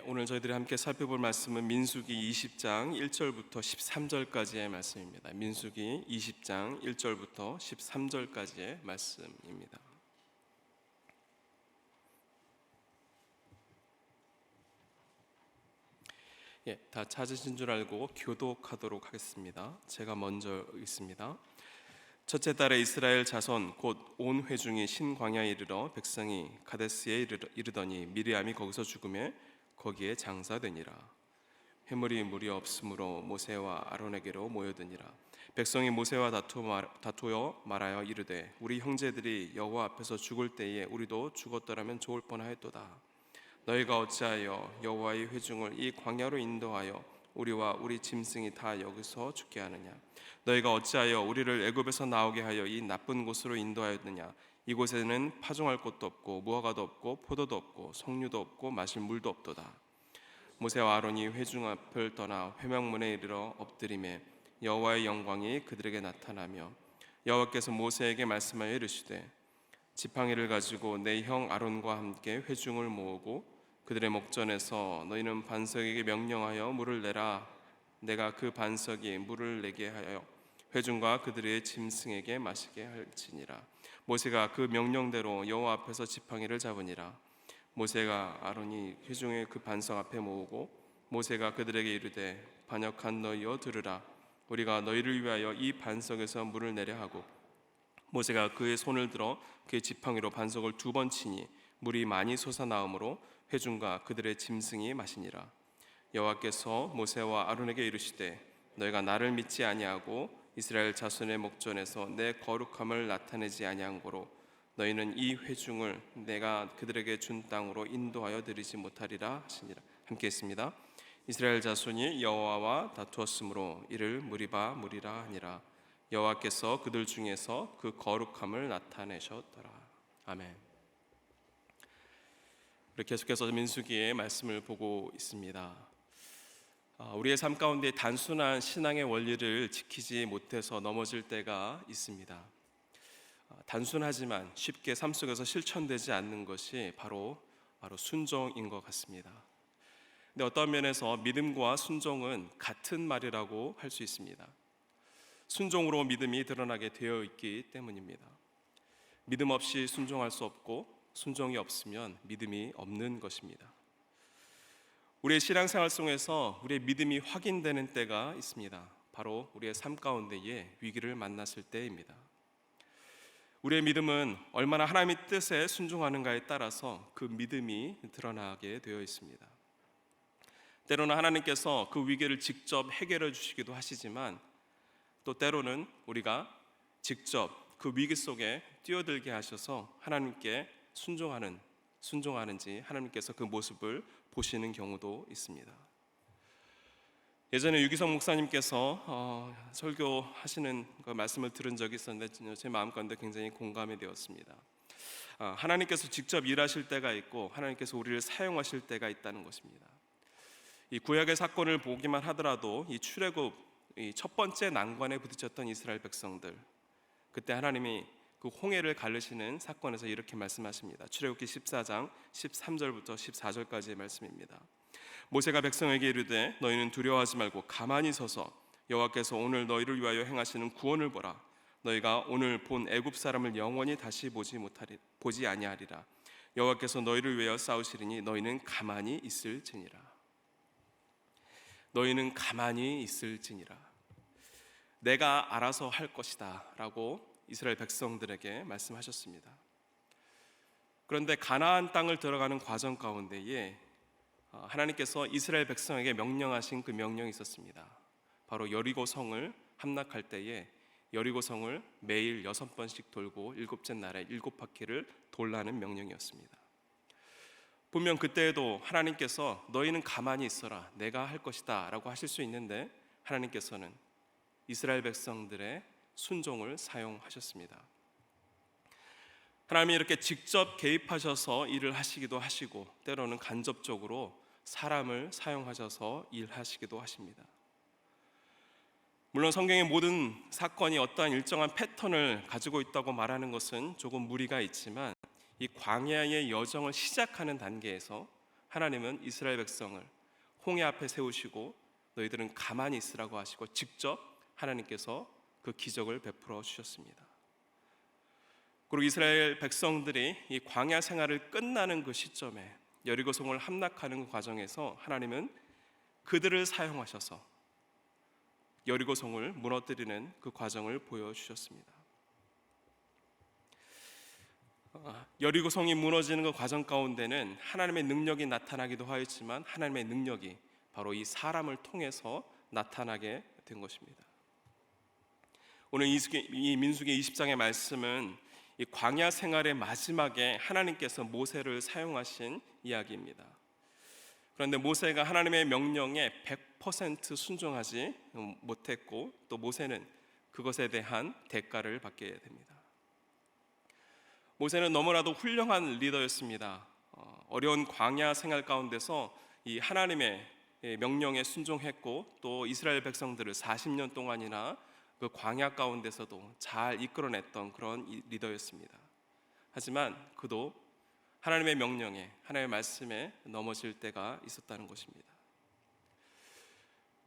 오늘 저희들이 함께 살펴볼 말씀은 민수기 20장 1절부터 13절까지의 말씀입니다. 민수기 20장 1절부터 13절까지의 말씀입니다. 다 찾으신 줄 알고 교독하도록 하겠습니다. 제가 먼저 읽습니다. 첫째 달에 이스라엘 자손 곧 온 회중이 신광야에 이르러 백성이 가데스에 이르더니 미리암이 거기서 죽음에 거기에 장사되니라. 회물이 무리 없으므로 모세와 아론에게로 모여드니라. 백성이 모세와 다투어 말하여 이르되 우리 형제들이 여호와 앞에서 죽을 때에 우리도 죽었더라면 좋을 뻔하였도다. 너희가 어찌하여 여호와의 회중을 이 광야로 인도하여 우리와 우리 짐승이 다 여기서 죽게 하느냐? 너희가 어찌하여 우리를 애굽에서 나오게 하여 이 나쁜 곳으로 인도하였느냐? 이곳에는 파종할 곳도 없고 무화과도 없고 포도도 없고 석류도 없고 마실 물도 없도다. 모세와 아론이 회중 앞을 떠나 회막문에 이르러 엎드리매 여호와의 영광이 그들에게 나타나며 여호와께서 모세에게 말씀하여 이르시되 지팡이를 가지고 내 형 아론과 함께 회중을 모으고 그들의 목전에서 너희는 반석에게 명령하여 물을 내라. 내가 그 반석이 물을 내게 하여 회중과 그들의 짐승에게 마시게 할지니라. 모세가 그 명령대로 여호와 앞에서 지팡이를 잡으니라. 모세가 아론이 회중의 그 반석 앞에 모으고 모세가 그들에게 이르되 반역한 너희여 들으라. 우리가 너희를 위하여 이 반석에서 물을 내려 하고 모세가 그의 손을 들어 그의 지팡이로 반석을 2번 치니 물이 많이 솟아나오므로 회중과 그들의 짐승이 마시니라. 여호와께서 모세와 아론에게 이르시되 너희가 나를 믿지 아니하고 이스라엘 자손의 목전에서 내 거룩함을 나타내지 아니한 고로 너희는 이 회중을 내가 그들에게 준 땅으로 인도하여 드리지 못하리라 하시니라. 함께 했습니다. 이스라엘 자손이 여호와와 다투었으므로 이를 무리바 무리라 하니라. 여호와께서 그들 중에서 그 거룩함을 나타내셨더라. 아멘. 우리 계속해서 민수기의 말씀을 보고 있습니다. 우리의 삶 가운데 단순한 신앙의 원리를 지키지 못해서 넘어질 때가 있습니다. 단순하지만 쉽게 삶 속에서 실천되지 않는 것이 바로 순종인 것 같습니다. 근데 어떤 면에서 믿음과 순종은 같은 말이라고 할 수 있습니다. 순종으로 믿음이 드러나게 되어 있기 때문입니다. 믿음 없이 순종할 수 없고 순종이 없으면 믿음이 없는 것입니다. 우리의 신앙생활 속에서 우리의 믿음이 확인되는 때가 있습니다. 바로 우리의 삶 가운데에 위기를 만났을 때입니다. 우리의 믿음은 얼마나 하나님의 뜻에 순종하는가에 따라서 그 믿음이 드러나게 되어 있습니다. 때로는 하나님께서 그 위기를 직접 해결해 주시기도 하시지만 또 때로는 우리가 직접 그 위기 속에 뛰어들게 하셔서 하나님께 순종하는지 하나님께서 그 모습을 보시는 경우도 있습니다. 예전에 유기성 목사님께서 설교하시는 그 말씀을 들은 적이 있었는데 제 마음 가운데 굉장히 공감이 되었습니다. 하나님께서 직접 일하실 때가 있고 하나님께서 우리를 사용하실 때가 있다는 것입니다. 이 구약의 사건을 보기만 하더라도 이 출애굽 첫 번째 난관에 부딪혔던 이스라엘 백성들, 그때 하나님이 그 홍해를 가르시는 사건에서 이렇게 말씀하십니다. 출애굽기 14장 13절부터 14절까지의 말씀입니다. 모세가 백성에게 이르되 너희는 두려워하지 말고 가만히 서서 여호와께서 오늘 너희를 위하여 행하시는 구원을 보라. 너희가 오늘 본 애굽 사람을 영원히 다시 보지 아니하리라. 여호와께서 너희를 위하여 싸우시리니 너희는 가만히 있을지니라. 너희는 가만히 있을지니라. 내가 알아서 할 것이다 라고 이스라엘 백성들에게 말씀하셨습니다. 그런데 가나안 땅을 들어가는 과정 가운데에 하나님께서 이스라엘 백성에게 명령하신 그 명령이 있었습니다. 바로 여리고 성을 함락할 때에 여리고 성을 매일 6번씩 돌고 7째 날에 7바퀴를 돌라는 명령이었습니다. 분명 그때에도 하나님께서 너희는 가만히 있어라, 내가 할 것이다 라고 하실 수 있는데 하나님께서는 이스라엘 백성들의 순종을 사용하셨습니다. 하나님이 이렇게 직접 개입하셔서 일을 하시기도 하시고 때로는 간접적으로 사람을 사용하셔서 일하시기도 하십니다. 물론 성경의 모든 사건이 어떠한 일정한 패턴을 가지고 있다고 말하는 것은 조금 무리가 있지만 이 광야의 여정을 시작하는 단계에서 하나님은 이스라엘 백성을 홍해 앞에 세우시고 너희들은 가만히 있으라고 하시고 직접 하나님께서 그 기적을 베풀어 주셨습니다. 그리고 이스라엘 백성들이 이 광야 생활을 끝나는 그 시점에 여리고성을 함락하는 그 과정에서 하나님은 그들을 사용하셔서 여리고성을 무너뜨리는 그 과정을 보여주셨습니다. 여리고성이 무너지는 그 과정 가운데는 하나님의 능력이 나타나기도 하였지만 하나님의 능력이 바로 이 사람을 통해서 나타나게 된 것입니다. 오늘 이 민수기 20장의 말씀은 이 광야 생활의 마지막에 하나님께서 모세를 사용하신 이야기입니다. 그런데 모세가 하나님의 명령에 100% 순종하지 못했고 또 모세는 그것에 대한 대가를 받게 됩니다. 모세는 너무나도 훌륭한 리더였습니다. 어려운 광야 생활 가운데서 이 하나님의 명령에 순종했고 또 이스라엘 백성들을 40년 동안이나 그 광야 가운데서도 잘 이끌어냈던 그런 리더였습니다. 하지만 그도 하나님의 명령에, 하나님의 말씀에 넘어질 때가 있었다는 것입니다.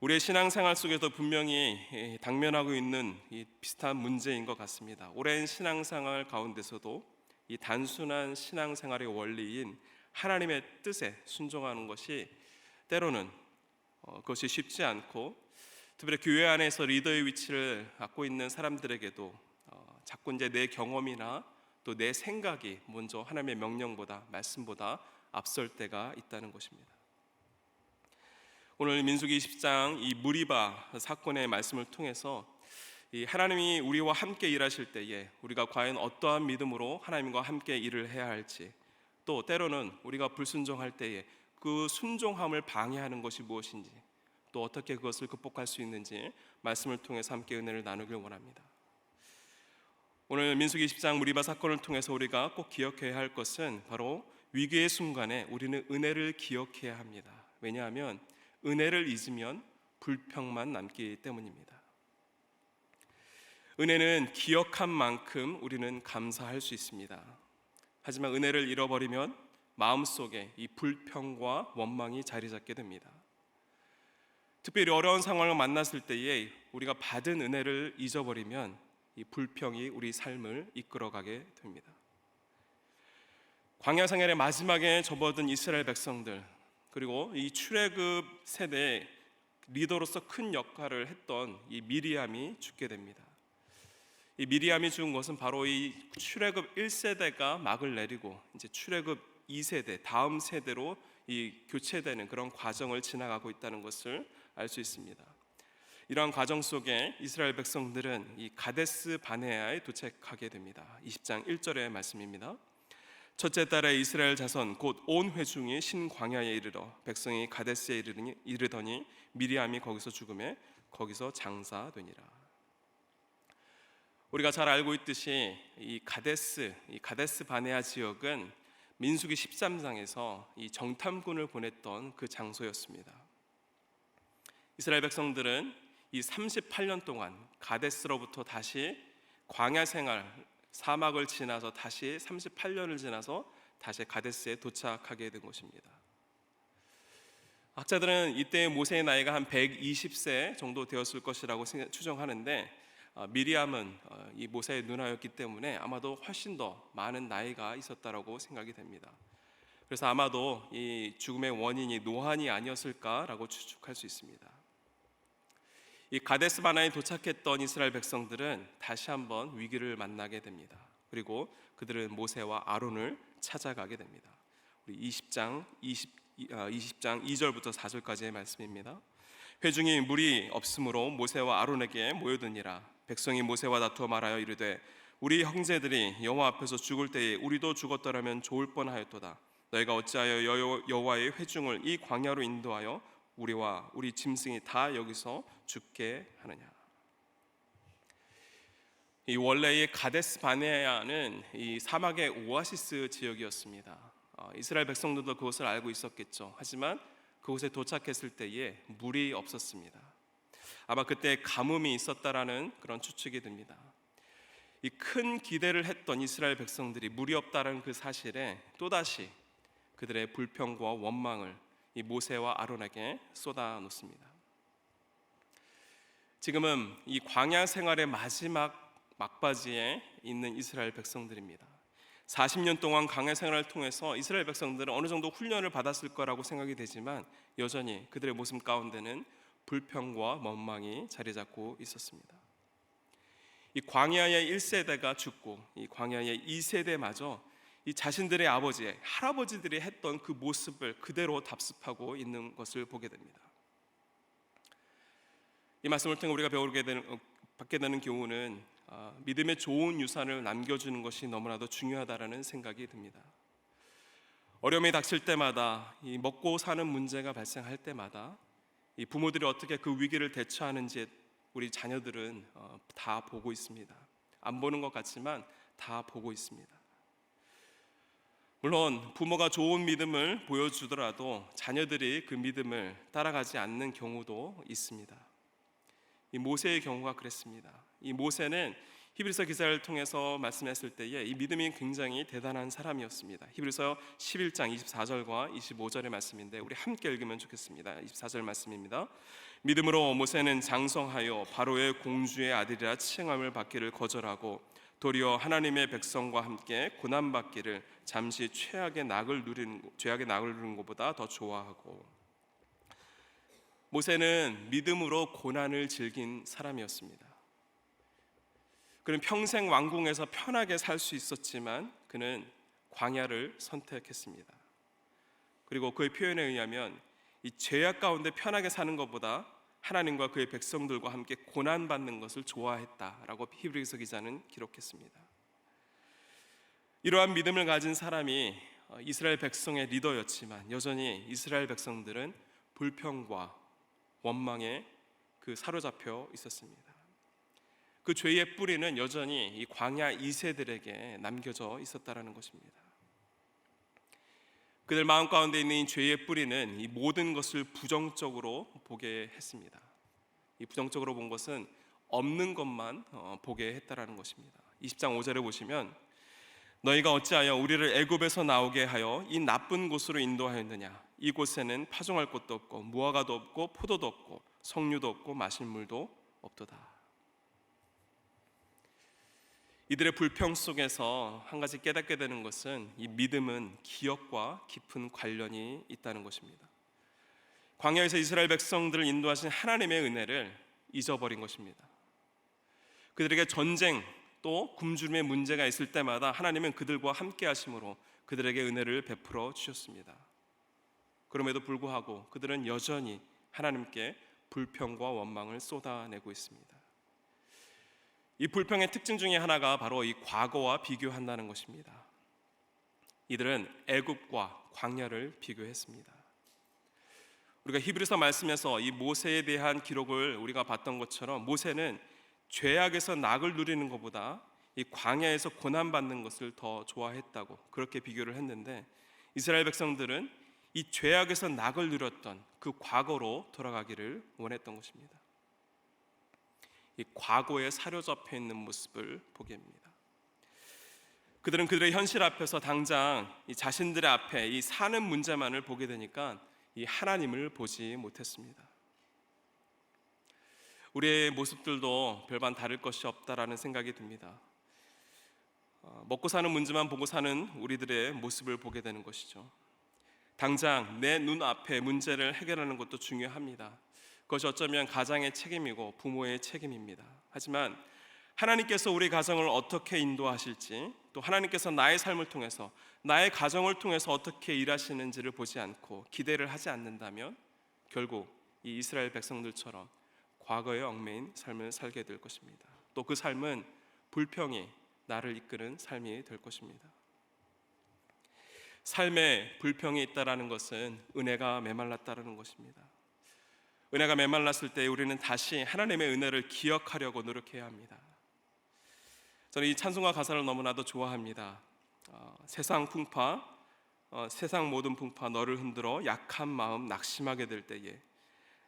우리의 신앙생활 속에도 분명히 당면하고 있는 이 비슷한 문제인 것 같습니다. 오랜 신앙생활 가운데서도 이 단순한 신앙생활의 원리인 하나님의 뜻에 순종하는 것이 때로는 그것이 쉽지 않고 특별히 교회 안에서 리더의 위치를 갖고 있는 사람들에게도 자꾸 이제 내 경험이나 또 내 생각이 먼저 하나님의 명령보다 말씀보다 앞설 때가 있다는 것입니다. 오늘 민수기 20장 이 무리바 사건의 말씀을 통해서 이 하나님이 우리와 함께 일하실 때에 우리가 과연 어떠한 믿음으로 하나님과 함께 일을 해야 할지, 또 때로는 우리가 불순종할 때에 그 순종함을 방해하는 것이 무엇인지, 또 어떻게 그것을 극복할 수 있는지 말씀을 통해서 함께 은혜를 나누길 원합니다. 오늘 민수기 20장 무리바 사건을 통해서 우리가 꼭 기억해야 할 것은 바로 위기의 순간에 우리는 은혜를 기억해야 합니다. 왜냐하면 은혜를 잊으면 불평만 남기 때문입니다. 은혜는 기억한 만큼 우리는 감사할 수 있습니다. 하지만 은혜를 잃어버리면 마음속에 이 불평과 원망이 자리 잡게 됩니다. 특별히 어려운 상황을 만났을 때에 우리가 받은 은혜를 잊어버리면 이 불평이 우리 삶을 이끌어가게 됩니다. 광야 생활의 마지막에 접어든 이스라엘 백성들, 그리고 이 출애굽 세대의 리더로서 큰 역할을 했던 이 미리암이 죽게 됩니다. 이 미리암이 죽은 것은 바로 이 출애굽 1세대가 막을 내리고 이제 출애굽 2세대, 다음 세대로 이 교체되는 그런 과정을 지나가고 있다는 것을 알 수 있습니다. 이러한 과정 속에 이스라엘 백성들은 이 가데스 바네아에 도착하게 됩니다. 20장 1절의 말씀입니다. 첫째 달에 이스라엘 자손 곧 온 회중이 신광야에 이르러 백성이 가데스에 이르더니 미리암이 거기서 죽음에 거기서 장사되니라. 우리가 잘 알고 있듯이 이 가데스 바네아 지역은 민수기 13장에서 이 정탐군을 보냈던 그 장소였습니다. 이스라엘 백성들은 이 38년 동안 가데스로부터 다시 광야 생활, 사막을 지나서 다시 38년을 지나서 다시 가데스에 도착하게 된 것입니다. 학자들은 이때 모세의 나이가 한 120세 정도 되었을 것이라고 추정하는데 미리암은 이 모세의 누나였기 때문에 아마도 훨씬 더 많은 나이가 있었다라고 생각이 됩니다. 그래서 아마도 이 죽음의 원인이 노한이 아니었을까라고 추측할 수 있습니다. 이 가데스 바네아에 도착했던 이스라엘 백성들은 다시 한번 위기를 만나게 됩니다. 그리고 그들은 모세와 아론을 찾아가게 됩니다. 우리 20장 2절부터 4절까지의 말씀입니다. 회중이 물이 없으므로 모세와 아론에게 모여드니라. 백성이 모세와 다투어 말하여 이르되 우리 형제들이 여호와 앞에서 죽을 때에 우리도 죽었더라면 좋을 뻔하였도다. 너희가 어찌하여 여호와의 회중을 이 광야로 인도하여 우리와 우리 짐승이 다 여기서 죽게 하느냐. 이 원래의 가데스 바네아는 이 사막의 오아시스 지역이었습니다. 이스라엘 백성들도 그것을 알고 있었겠죠. 하지만 그곳에 도착했을 때에 물이 없었습니다. 아마 그때 가뭄이 있었다라는 그런 추측이 듭니다. 이 큰 기대를 했던 이스라엘 백성들이 물이 없다는 그 사실에 또다시 그들의 불평과 원망을 이 모세와 아론에게 쏟아 놓습니다. 지금은 이 광야 생활의 마지막 막바지에 있는 이스라엘 백성들입니다. 40년 동안 광야 생활을 통해서 이스라엘 백성들은 어느 정도 훈련을 받았을 거라고 생각이 되지만 여전히 그들의 모습 가운데는 불평과 원망이 자리 잡고 있었습니다. 이 광야의 1세대가 죽고 이 광야의 2세대마저 이 자신들의 아버지, 할아버지들이 했던 그 모습을 그대로 답습하고 있는 것을 보게 됩니다. 이 말씀을 통해 우리가 받게 되는 교훈은 믿음의 좋은 유산을 남겨주는 것이 너무나도 중요하다라는 생각이 듭니다. 어려움이 닥칠 때마다 이 먹고 사는 문제가 발생할 때마다 이 부모들이 어떻게 그 위기를 대처하는지 우리 자녀들은 다 보고 있습니다. 안 보는 것 같지만 다 보고 있습니다. 물론 부모가 좋은 믿음을 보여주더라도 자녀들이 그 믿음을 따라가지 않는 경우도 있습니다. 이 모세의 경우가 그랬습니다. 이 모세는 히브리서 기사를 통해서 말씀했을 때에 이 믿음이 굉장히 대단한 사람이었습니다. 히브리서 11장 24절과 25절의 말씀인데 우리 함께 읽으면 좋겠습니다. 24절 말씀입니다. 믿음으로 모세는 장성하여 바로의 공주의 아들이라 칭함을 받기를 거절하고 도리어 하나님의 백성과 함께 고난받기를 잠시 죄악의 낙을 누리는 것보다 더 좋아하고. 모세는 믿음으로 고난을 즐긴 사람이었습니다. 그는 평생 왕궁에서 편하게 살 수 있었지만 그는 광야를 선택했습니다. 그리고 그의 표현에 의하면 이 죄악 가운데 편하게 사는 것보다 하나님과 그의 백성들과 함께 고난받는 것을 좋아했다라고 히브리서 기자는 기록했습니다. 이러한 믿음을 가진 사람이 이스라엘 백성의 리더였지만 여전히 이스라엘 백성들은 불평과 원망에 사로잡혀 있었습니다. 그 죄의 뿌리는 여전히 이 광야 2세들에게 남겨져 있었다라는 것입니다. 그들 마음 가운데 있는 이 죄의 뿌리는 이 모든 것을 부정적으로 보게 했습니다. 이 부정적으로 본 것은 없는 것만 보게 했다라는 것입니다. 20장 5절에 보시면 너희가 어찌하여 우리를 애굽에서 나오게 하여 이 나쁜 곳으로 인도하였느냐. 이곳에는 파종할 곳도 없고 무화과도 없고 포도도 없고 석류도 없고 마실 물도 없도다. 이들의 불평 속에서 한 가지 깨닫게 되는 것은 이 믿음은 기억과 깊은 관련이 있다는 것입니다. 광야에서 이스라엘 백성들을 인도하신 하나님의 은혜를 잊어버린 것입니다. 그들에게 전쟁 또 굶주림의 문제가 있을 때마다 하나님은 그들과 함께 하심으로 그들에게 은혜를 베풀어 주셨습니다. 그럼에도 불구하고 그들은 여전히 하나님께 불평과 원망을 쏟아내고 있습니다. 이 불평의 특징 중에 하나가 바로 이 과거와 비교한다는 것입니다. 이들은 애굽과 광야를 비교했습니다. 우리가 히브리서 말씀에서 이 모세에 대한 기록을 우리가 봤던 것처럼 모세는 죄악에서 낙을 누리는 것보다 이 광야에서 고난받는 것을 더 좋아했다고 그렇게 비교를 했는데 이스라엘 백성들은 이 죄악에서 낙을 누렸던 그 과거로 돌아가기를 원했던 것입니다. 이 과거에 사로잡혀 있는 모습을 보게 됩니다. 그들은 그들의 현실 앞에서 당장 이 자신들의 앞에 이 사는 문제만을 보게 되니까 이 하나님을 보지 못했습니다. 우리의 모습들도 별반 다를 것이 없다라는 생각이 듭니다. 먹고 사는 문제만 보고 사는 우리들의 모습을 보게 되는 것이죠. 당장 내 눈앞에 문제를 해결하는 것도 중요합니다. 그것이 어쩌면 가장의 책임이고 부모의 책임입니다. 하지만 하나님께서 우리 가정을 어떻게 인도하실지 또 하나님께서 나의 삶을 통해서 나의 가정을 통해서 어떻게 일하시는지를 보지 않고 기대를 하지 않는다면 결국 이 이스라엘 백성들처럼 과거에 얽매인 삶을 살게 될 것입니다. 또 그 삶은 불평이 나를 이끄는 삶이 될 것입니다. 삶에 불평이 있다라는 것은 은혜가 메말랐다라는 것입니다. 은혜가 메말랐을 때 우리는 다시 하나님의 은혜를 기억하려고 노력해야 합니다. 저는 이 찬송가 가사를 너무나도 좋아합니다. 세상 모든 풍파 너를 흔들어 약한 마음 낙심하게 될 때에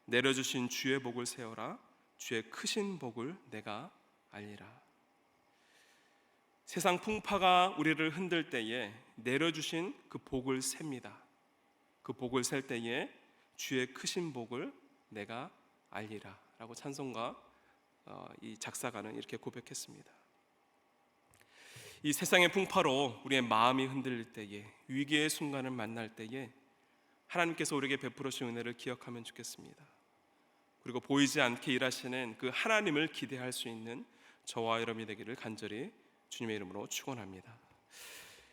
내려주신 주의 복을 세어라 주의 크신 복을 내가 알리라. 세상 풍파가 우리를 흔들 때에 내려주신 그 복을 셉니다. 그 복을 셀 때에 주의 크신 복을 내가 알리라 라고 찬송가 이 작사가는 이렇게 고백했습니다. 이 세상의 풍파로 우리의 마음이 흔들릴 때에, 위기의 순간을 만날 때에 하나님께서 우리에게 베풀어 주신 은혜를 기억하면 좋겠습니다. 그리고 보이지 않게 일하시는 그 하나님을 기대할 수 있는 저와 여러분이 되기를 간절히 주님의 이름으로 축원합니다.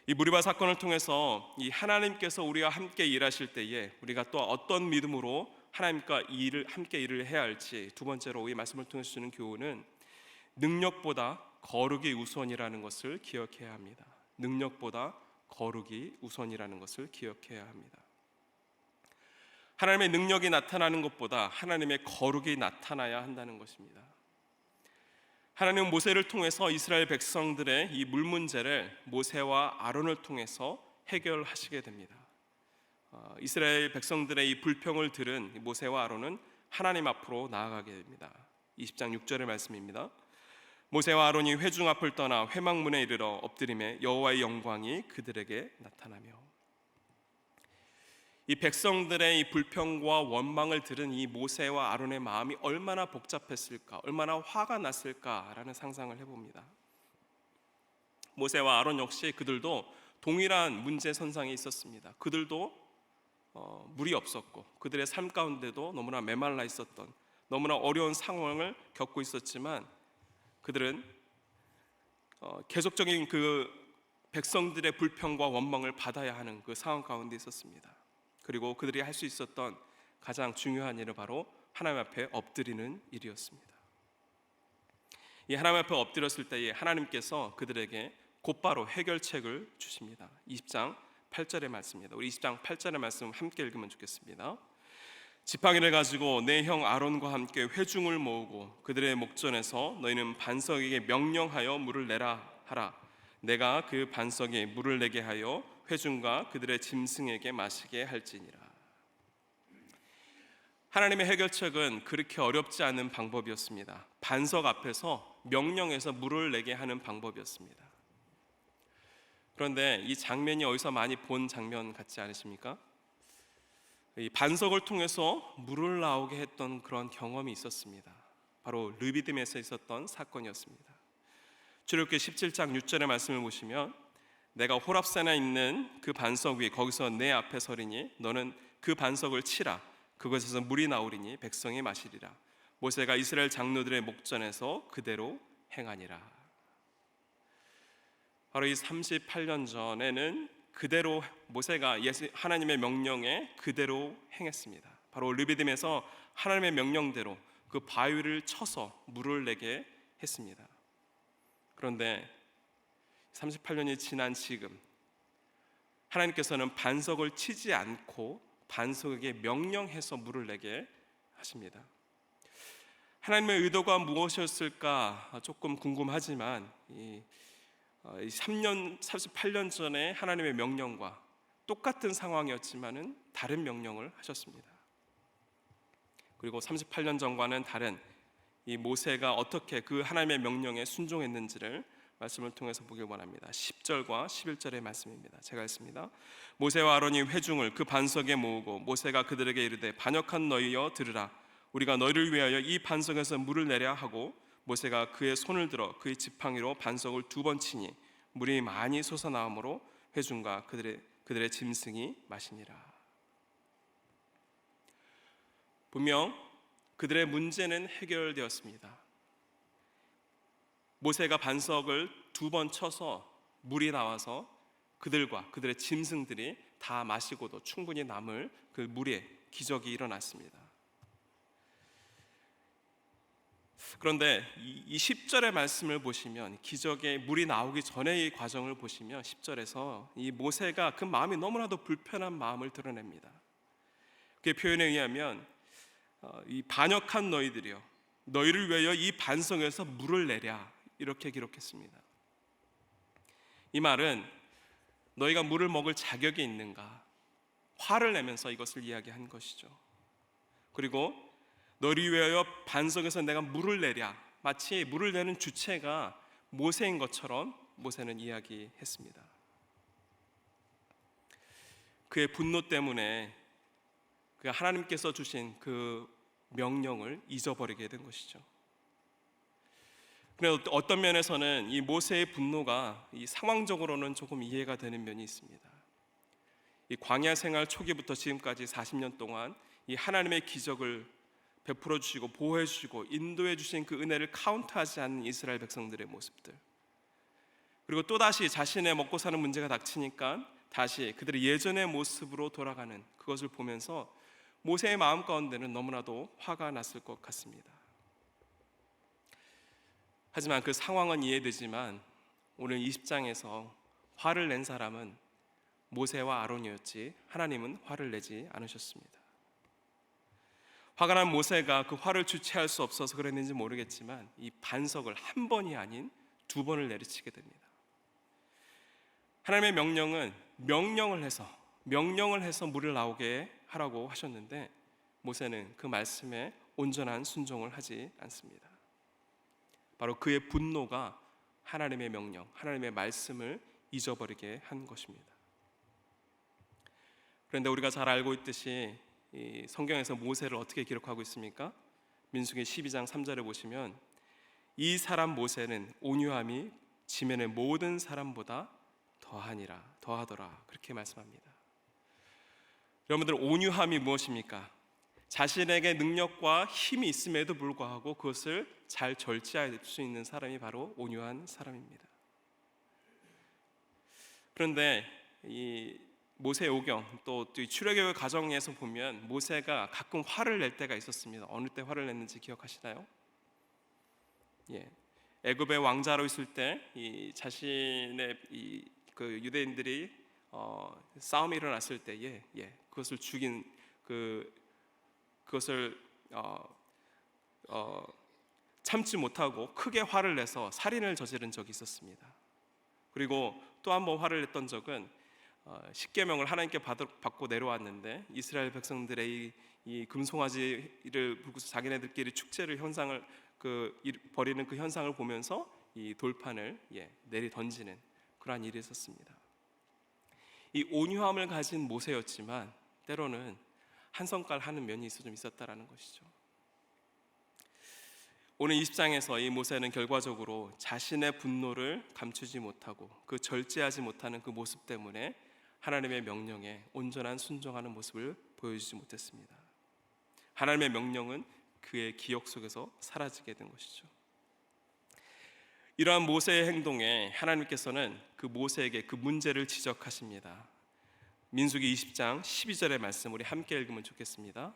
이 무리바 사건을 통해서 이 하나님께서 우리와 함께 일하실 때에 우리가 또 어떤 믿음으로 하나님과 함께 일을 해야 할지, 두 번째로 이 말씀을 통해서 주는 교훈은 능력보다 거룩이 우선이라는 것을 기억해야 합니다. 능력보다 거룩이 우선이라는 것을 기억해야 합니다. 하나님의 능력이 나타나는 것보다 하나님의 거룩이 나타나야 한다는 것입니다. 하나님은 모세를 통해서 이스라엘 백성들의 이 물 문제를 모세와 아론을 통해서 해결하시게 됩니다. 이스라엘 백성들의 이 불평을 들은 모세와 아론은 하나님 앞으로 나아가게 됩니다. 20장 6절의 말씀입니다. 모세와 아론이 회중 앞을 떠나 회막문에 이르러 엎드리매 여호와의 영광이 그들에게 나타나며, 이 백성들의 이 불평과 원망을 들은 이 모세와 아론의 마음이 얼마나 복잡했을까, 얼마나 화가 났을까라는 상상을 해봅니다. 모세와 아론 역시 그들도 동일한 문제선상에 있었습니다. 그들도 물이 없었고 그들의 삶 가운데도 너무나 메말라 있었던, 너무나 어려운 상황을 겪고 있었지만 그들은 계속적인 그 백성들의 불평과 원망을 받아야 하는 그 상황 가운데 있었습니다. 그리고 그들이 할 수 있었던 가장 중요한 일은 바로 하나님 앞에 엎드리는 일이었습니다. 이 하나님 앞에 엎드렸을 때에 하나님께서 그들에게 곧바로 해결책을 주십니다. 20장 8절의 말씀입니다. 우리 20장 8절의 말씀 함께 읽으면 좋겠습니다. 지팡이를 가지고 내 형 아론과 함께 회중을 모으고 그들의 목전에서 너희는 반석에게 명령하여 물을 내라 하라. 내가 그 반석에 물을 내게 하여 회중과 그들의 짐승에게 마시게 할지니라. 하나님의 해결책은 그렇게 어렵지 않은 방법이었습니다. 반석 앞에서 명령해서 물을 내게 하는 방법이었습니다. 그런데 이 장면이 어디서 많이 본 장면 같지 않으십니까? 이 반석을 통해서 물을 나오게 했던 그런 경험이 있었습니다. 바로 르비딤에서 있었던 사건이었습니다. 출애굽기 17장 6절의 말씀을 보시면 내가 호랍산에 있는 그 반석 위 거기서 내 앞에 서리니 너는 그 반석을 치라. 그곳에서 물이 나오리니 백성이 마시리라. 모세가 이스라엘 장로들의 목전에서 그대로 행하니라. 바로 이 38년 전에는 그대로 모세가 하나님의 명령에 그대로 행했습니다. 바로 르비딤에서 하나님의 명령대로 그 바위를 쳐서 물을 내게 했습니다. 그런데 38년이 지난 지금 하나님께서는 반석을 치지 않고 반석에게 명령해서 물을 내게 하십니다. 하나님의 의도가 무엇이었을까 조금 궁금하지만 이 38년 전에 하나님의 명령과 똑같은 상황이었지만은 다른 명령을 하셨습니다. 그리고 38년 전과는 다른 이 모세가 어떻게 그 하나님의 명령에 순종했는지를 말씀을 통해서 보길 원합니다. 10절과 11절의 말씀입니다. 제가 읽습니다. 모세와 아론이 회중을 그 반석에 모으고 모세가 그들에게 이르되 반역한 너희여 들으라. 우리가 너희를 위하여 이 반석에서 물을 내려 하고 모세가 그의 손을 들어 그의 지팡이로 반석을 2번 치니 물이 많이 솟아나오므로 회중과 그들의 짐승이 마시니라. 분명 그들의 문제는 해결되었습니다. 모세가 반석을 2번 쳐서 물이 나와서 그들과 그들의 짐승들이 다 마시고도 충분히 남을 그 물에 기적이 일어났습니다. 그런데 이 10절의 말씀을 보시면, 기적의 물이 나오기 전의 이 과정을 보시면 10절에서 이 모세가 그 마음이 너무나도 불편한 마음을 드러냅니다. 그 표현에 의하면 이 반역한 너희들이여 너희를 위하여 이 반석에서 물을 내랴, 이렇게 기록했습니다. 이 말은 너희가 물을 먹을 자격이 있는가, 화를 내면서 이것을 이야기한 것이죠. 그리고 너희를 위하여 반석에서 내가 물을 내랴, 마치 물을 내는 주체가 모세인 것처럼 모세는 이야기했습니다. 그의 분노 때문에 그 하나님께서 주신 그 명령을 잊어버리게 된 것이죠. 그런데 어떤 면에서는 이 모세의 분노가 이 상황적으로는 조금 이해가 되는 면이 있습니다. 이 광야 생활 초기부터 지금까지 40년 동안 이 하나님의 기적을 베풀어 주시고 보호해 주시고 인도해 주신 그 은혜를 카운트하지 않는 이스라엘 백성들의 모습들, 그리고 또다시 자신의 먹고 사는 문제가 닥치니까 다시 그들의 예전의 모습으로 돌아가는 그것을 보면서 모세의 마음 가운데는 너무나도 화가 났을 것 같습니다. 하지만 그 상황은 이해되지만 오늘 20장에서 화를 낸 사람은 모세와 아론이었지 하나님은 화를 내지 않으셨습니다. 화가 난 모세가 그 화를 주체할 수 없어서 그랬는지 모르겠지만 이 반석을 한 번이 아닌 두 번을 내리치게 됩니다. 하나님의 명령은 명령을 해서 물을 나오게 하라고 하셨는데 모세는 그 말씀에 온전한 순종을 하지 않습니다. 바로 그의 분노가 하나님의 명령, 하나님의 말씀을 잊어버리게 한 것입니다. 그런데 우리가 잘 알고 있듯이 이 성경에서 모세를 어떻게 기록하고 있습니까? 민수기 12장 3절에 보시면 이 사람 모세는 온유함이 지면의 모든 사람보다 더하더라 그렇게 말씀합니다. 여러분들, 온유함이 무엇입니까? 자신에게 능력과 힘이 있음에도 불구하고 그것을 잘 절제할 수 있는 사람이 바로 온유한 사람입니다. 그런데 이 모세 오경 또 출애굽의 과정에서 보면 모세가 가끔 화를 낼 때가 있었습니다. 어느 때 화를 냈는지 기억하시나요? 애굽의 왕자로 있을 때 이 자신의 그 유대인들이 싸움이 일어났을 때에 그것을 죽인 그것을 참지 못하고 크게 화를 내서 살인을 저지른 적이 있었습니다. 그리고 또 한 번 화를 냈던 적은 십계명을 하나님께 받고 내려왔는데 이스라엘 백성들의 이 금송아지를 불고서 자기네들끼리 축제를 현상을 벌이는 그 현상을 보면서 이 돌판을 내리 던지는 그러한 일이 있었습니다. 이 온유함을 가진 모세였지만 때로는 한성깔 하는 면이 좀 있었다라는 것이죠. 오늘 20장에서 이 모세는 결과적으로 자신의 분노를 감추지 못하고 그 절제하지 못하는 그 모습 때문에 하나님의 명령에 온전한 순종하는 모습을 보여주지 못했습니다. 하나님의 명령은 그의 기억 속에서 사라지게 된 것이죠. 이러한 모세의 행동에 하나님께서는 그 모세에게 그 문제를 지적하십니다. 민수기 20장 12절의 말씀 우리 함께 읽으면 좋겠습니다.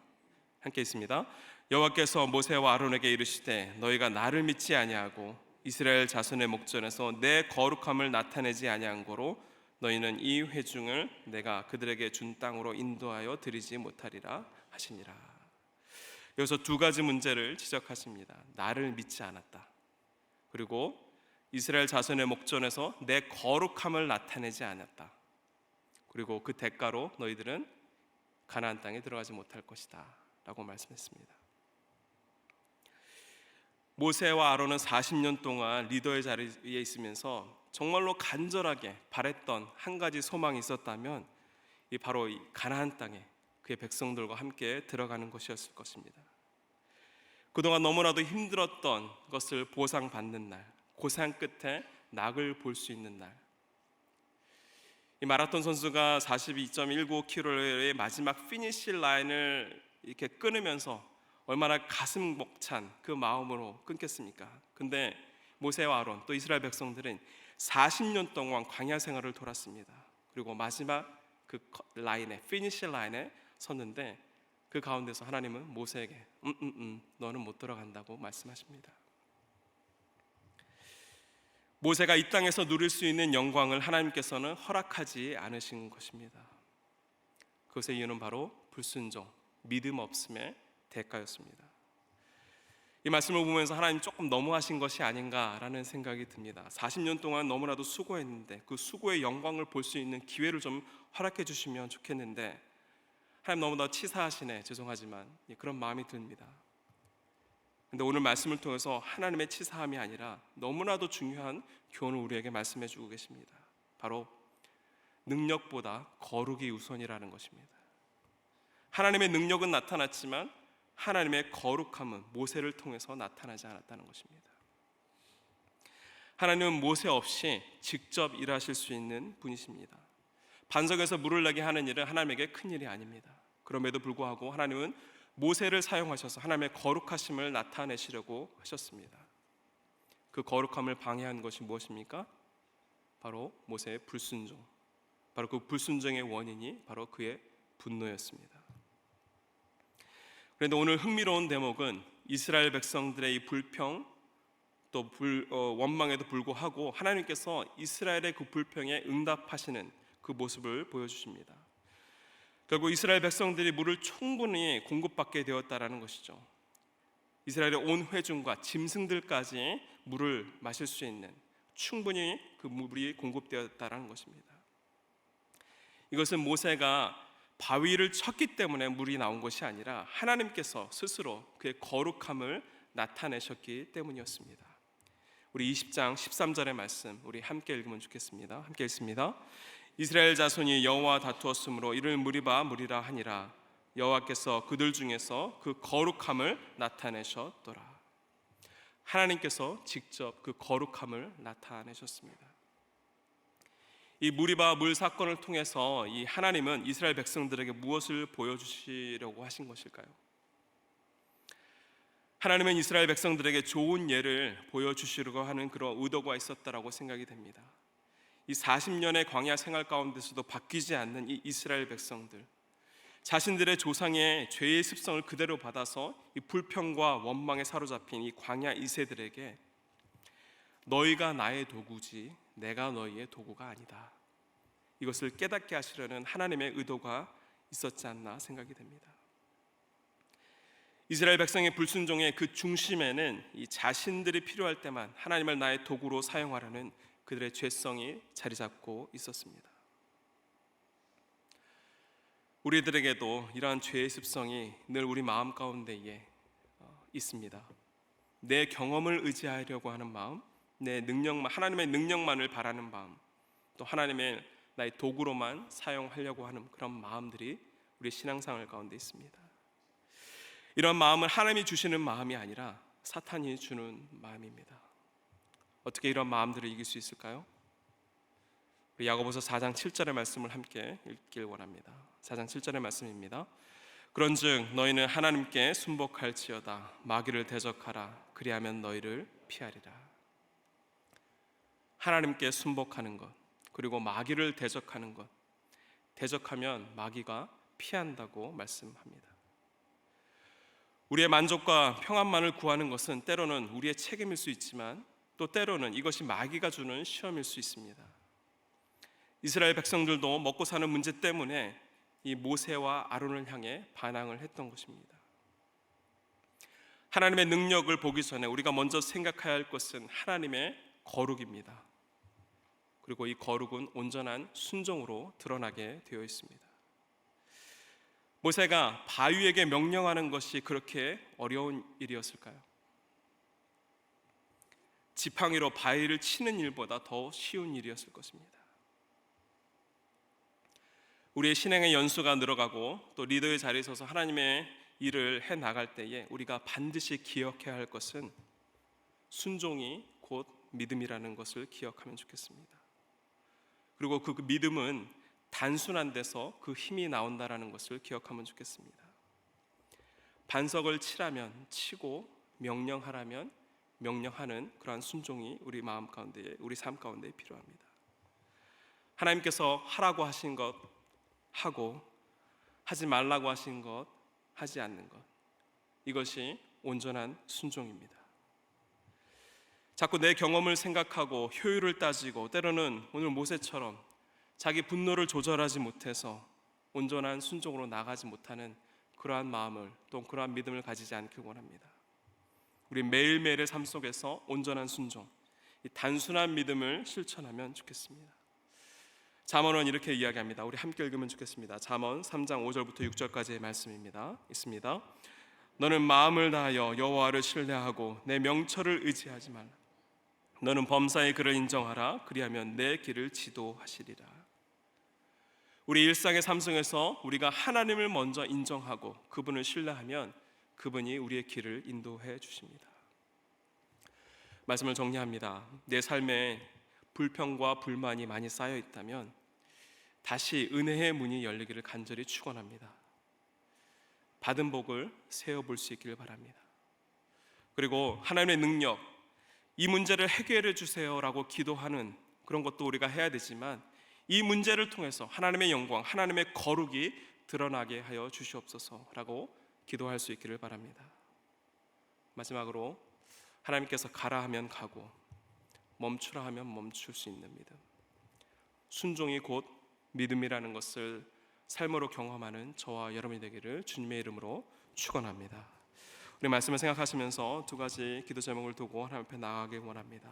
함께 읽습니다. 여호와께서 모세와 아론에게 이르시되 너희가 나를 믿지 아니하고 이스라엘 자손의 목전에서 내 거룩함을 나타내지 아니한 고로 너희는 이 회중을 내가 그들에게 준 땅으로 인도하여 드리지 못하리라 하시니라. 여기서 두 가지 문제를 지적하십니다. 나를 믿지 않았다. 그리고 이스라엘 자손의 목전에서 내 거룩함을 나타내지 않았다. 그리고 그 대가로 너희들은 가나안 땅에 들어가지 못할 것이다 라고 말씀했습니다. 모세와 아론은 40년 동안 리더의 자리에 있으면서 정말로 간절하게 바랬던 한 가지 소망이 있었다면 바로 이 가나안 땅에 그의 백성들과 함께 들어가는 것이었을 것입니다. 그동안 너무나도 힘들었던 것을 보상받는 날, 고생 끝에 낙을 볼 수 있는 날. 이 마라톤 선수가 42.195km의 마지막 피니시 라인을 이렇게 끊으면서 얼마나 가슴 벅찬 그 마음으로 끊겠습니까? 근데 모세와 아론 또 이스라엘 백성들은 40년 동안 광야 생활을 돌았습니다. 그리고 마지막 그 라인에 피니시 라인에 섰는데 그 가운데서 하나님은 모세에게 너는 못 들어간다고 말씀하십니다. 모세가 이 땅에서 누릴 수 있는 영광을 하나님께서는 허락하지 않으신 것입니다. 그것의 이유는 바로 불순종, 믿음 없음의 대가였습니다. 이 말씀을 보면서 하나님 조금 너무하신 것이 아닌가라는 생각이 듭니다. 40년 동안 너무나도 수고했는데 그 수고의 영광을 볼 수 있는 기회를 좀 허락해 주시면 좋겠는데 하나님 너무나 치사하시네, 죄송하지만 그런 마음이 듭니다. 근데 오늘 말씀을 통해서 하나님의 치사함이 아니라 너무나도 중요한 교훈을 우리에게 말씀해 주고 계십니다. 바로 능력보다 거룩이 우선이라는 것입니다. 하나님의 능력은 나타났지만 하나님의 거룩함은 모세를 통해서 나타나지 않았다는 것입니다. 하나님은 모세 없이 직접 일하실 수 있는 분이십니다. 반석에서 물을 나게 하는 일은 하나님에게 큰 일이 아닙니다. 그럼에도 불구하고 하나님은 모세를 사용하셔서 하나님의 거룩하심을 나타내시려고 하셨습니다. 그 거룩함을 방해한 것이 무엇입니까? 바로 모세의 불순종. 바로 그 불순종의 원인이 바로 그의 분노였습니다. 그런데 오늘 흥미로운 대목은 이스라엘 백성들의 이 불평 또 원망에도 불구하고 하나님께서 이스라엘의 그 불평에 응답하시는 그 모습을 보여주십니다. 결국 이스라엘 백성들이 물을 충분히 공급받게 되었다라는 것이죠. 이스라엘의 온 회중과 짐승들까지 물을 마실 수 있는 충분히 그 물이 공급되었다라는 것입니다. 이것은 모세가 바위를 쳤기 때문에 물이 나온 것이 아니라 하나님께서 스스로 그의 거룩함을 나타내셨기 때문이었습니다. 우리 20장 13절의 말씀 우리 함께 읽으면 좋겠습니다. 함께 읽습니다. 이스라엘 자손이 여호와와 다투었으므로 이를 무리바 무리라 하니라. 여호와께서 그들 중에서 그 거룩함을 나타내셨더라. 하나님께서 직접 그 거룩함을 나타내셨습니다. 이 무리바 물 사건을 통해서 이 하나님은 이스라엘 백성들에게 무엇을 보여주시려고 하신 것일까요? 하나님은 이스라엘 백성들에게 좋은 예를 보여주시려고 하는 그런 의도가 있었다라고 생각이 됩니다. 이 40년의 광야 생활 가운데서도 바뀌지 않는 이 이스라엘 백성들, 자신들의 조상의 죄의 습성을 그대로 받아서 이 불평과 원망에 사로잡힌 이 광야 2세들에게 너희가 나의 도구지 내가 너희의 도구가 아니다, 이것을 깨닫게 하시려는 하나님의 의도가 있었지 않나 생각이 됩니다. 이스라엘 백성의 불순종의 그 중심에는 이 자신들이 필요할 때만 하나님을 나의 도구로 사용하려는 그들의 죄성이 자리 잡고 있었습니다. 우리들에게도 이러한 죄의 습성이 늘 우리 마음 가운데에 있습니다. 내 경험을 의지하려고 하는 마음, 내 능력만, 하나님의 능력만을 바라는 마음, 또 하나님의 나의 도구로만 사용하려고 하는 그런 마음들이 우리 신앙생활 가운데 있습니다. 이런 마음은 하나님이 주시는 마음이 아니라 사탄이 주는 마음입니다. 어떻게 이런 마음들을 이길 수 있을까요? 우리 야고보서 4장 7절의 말씀을 함께 읽길 원합니다. 4장 7절의 말씀입니다. 그런즉 너희는 하나님께 순복할지어다 마귀를 대적하라 그리하면 너희를 피하리라. 하나님께 순복하는 것, 그리고 마귀를 대적하는 것, 대적하면 마귀가 피한다고 말씀합니다. 우리의 만족과 평안만을 구하는 것은 때로는 우리의 책임일 수 있지만 또 때로는 이것이 마귀가 주는 시험일 수 있습니다. 이스라엘 백성들도 먹고 사는 문제 때문에 이 모세와 아론을 향해 반항을 했던 것입니다. 하나님의 능력을 보기 전에 우리가 먼저 생각해야 할 것은 하나님의 거룩입니다. 그리고 이 거룩은 온전한 순종으로 드러나게 되어 있습니다. 모세가 바위에게 명령하는 것이 그렇게 어려운 일이었을까요? 지팡이로 바위를 치는 일보다 더 쉬운 일이었을 것입니다. 우리의 신앙의 연수가 늘어가고 또 리더의 자리에 서서 하나님의 일을 해 나갈 때에 우리가 반드시 기억해야 할 것은 순종이 곧 믿음이라는 것을 기억하면 좋겠습니다. 그리고 그 믿음은 단순한 데서 그 힘이 나온다라는 것을 기억하면 좋겠습니다. 반석을 치라면 치고 명령하라면 명령하는 그러한 순종이 우리 마음 가운데, 우리 삶 가운데 필요합니다. 하나님께서 하라고 하신 것 하고 하지 말라고 하신 것 하지 않는 것, 이것이 온전한 순종입니다. 자꾸 내 경험을 생각하고 효율을 따지고 때로는 오늘 모세처럼 자기 분노를 조절하지 못해서 온전한 순종으로 나가지 못하는 그러한 마음을, 또 그러한 믿음을 가지지 않길 원합니다. 우리 매일매일의 삶 속에서 온전한 순종, 이 단순한 믿음을 실천하면 좋겠습니다. 잠언은 이렇게 이야기합니다. 우리 함께 읽으면 좋겠습니다. 잠언 3장 5절부터 6절까지의 말씀입니다. 있습니다. 너는 마음을 다하여 여호와를 신뢰하고 내 명철을 의지하지 말라. 너는 범사의 그를 인정하라. 그리하면 내 길을 지도하시리라. 우리 일상의 삶 속에서 우리가 하나님을 먼저 인정하고 그분을 신뢰하면 그분이 우리의 길을 인도해 주십니다. 말씀을 정리합니다. 내 삶에 불평과 불만이 많이 쌓여 있다면 다시 은혜의 문이 열리기를 간절히 축원합니다. 받은 복을 세어볼 수 있기를 바랍니다. 그리고 하나님의 능력, 이 문제를 해결해 주세요라고 기도하는 그런 것도 우리가 해야 되지만 이 문제를 통해서 하나님의 영광, 하나님의 거룩이 드러나게 하여 주시옵소서라고 기도할 수 있기를 바랍니다. 마지막으로 하나님께서 가라 하면 가고 멈추라 하면 멈출 수 있는 믿음, 순종이 곧 믿음이라는 것을 삶으로 경험하는 저와 여러분이 되기를 주님의 이름으로 축원합니다. 우리 말씀을 생각하시면서 두 가지 기도 제목을 두고 하나님 앞에 나아가길 원합니다.